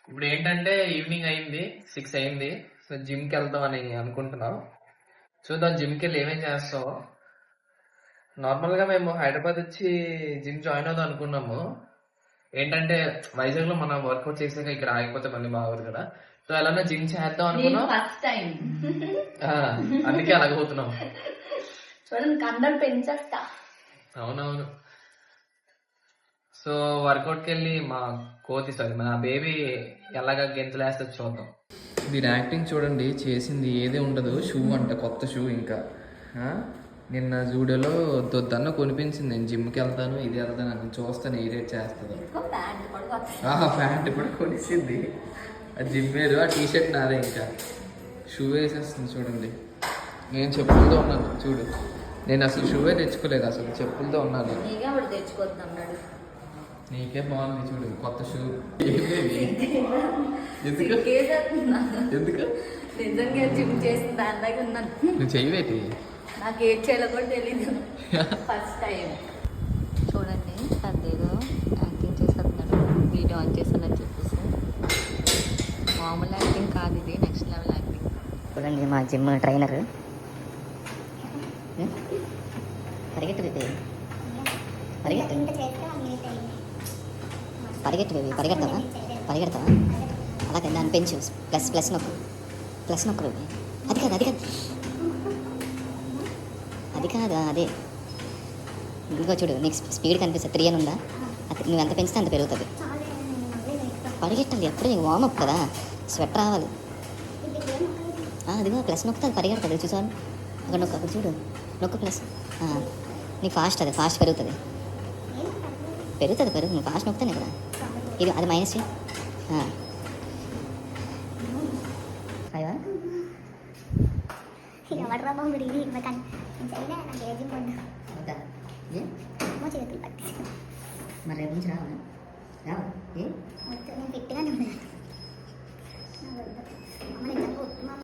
ఇప్పుడు ఏంటంటే ఈవినింగ్ అయింది, 6 అయింది. సో జిమ్కి వెళ్దాం అని అనుకుంటున్నాం. చూద్దాం జిమ్కి వెళ్ళి ఏమేం చేస్తాం. నార్మల్ గా మేము హైదరాబాద్ వచ్చి జిమ్ జాయిన్ అవుదాం అనుకున్నాము. ఏంటంటే వైజాగ్ లో మనం వర్కౌట్ చేసాక ఇక్కడ ఆగిపోతే మళ్ళీ బాగోదు కదా. సో అలానే జిమ్ చేద్దాం అనుకున్నాం. ఫస్ట్ టైం అందుకే అలాగపోతున్నాం. చూడండి కండలు పెంచేస్తా. అవునవును. సో వర్కౌట్కి వెళ్ళి మా మన బేబీ ఎలాగా గెంతులేస్తుంది చూద్దాం. దీని యాక్టింగ్ చూడండి, చేసింది ఏదే ఉండదు. షూ అంట, కొత్త షూ. ఇంకా నిన్న జూడియోలో దొద్దన్న కొనిపించింది. నేను జిమ్కి వెళ్తాను, ఇది వెళ్తాను అని. చూస్తాను ఏ రేట్ చేస్తుందో. ప్యాంట్ కూడా కొనిసింది. ఆ జిమ్ వేరు, ఆ టీషర్ట్ నాదే. ఇంకా షూ వేసేస్తుంది చూడండి. నేను చెప్పులతో ఉన్నాను చూడు. నేను అసలు షూవే తెచ్చుకోలేదు, అసలు చెప్పులతో ఉన్నాను. నీకే బాగుంది చూడు, కొత్త షూ. ఎందుకు నిజంగా జిమ్ చేసిన దాని దగ్గర ఉన్నాను. నువ్వు చెయ్యవేటి? నాకు ఏం చేయాలో కూడా తెలీదు. ఫస్ట్ టైం చూడండి, అదేదో యాక్టింగ్ చేస్తున్నాడు. వీడియో ఆన్ చేస్తానని చెప్పేసి మామూలు యాక్టింగ్ కాదు ఇది, నెక్స్ట్ లెవెల్ యాక్టింగ్. చూడండి మా జిమ్ ట్రైనర్. పరిగెట్టు పరిగెడతావా అలా కదా, దాన్ని పెంచు. ప్లస్ నొక్కు బేబీ. అది కాదు అదే. ఇంకో చూడు, నీకు స్పీడ్ కనిపిస్తుంది. 3 అని ఉందా? నువ్వు ఎంత పెంచితే అంత పెరుగుతుంది. పరిగెట్టాలి ఎప్పుడు, నీకు వార్మప్ కదా, స్వెట్ రావాలి. అదిగో ప్లస్ నొక్కుతుంది, పరిగెడుతుంది. చూసాను అక్కడ నొక్కు, అక్కడ చూడు, నొక్కు ప్లస్. నీకు ఫాస్ట్ పెరుగుతుంది. నువ్వు ఫాస్ట్ నొక్కుతాను ఇక్కడ. ఇది అది మైనస్ మరి రేపు నుంచి రావా?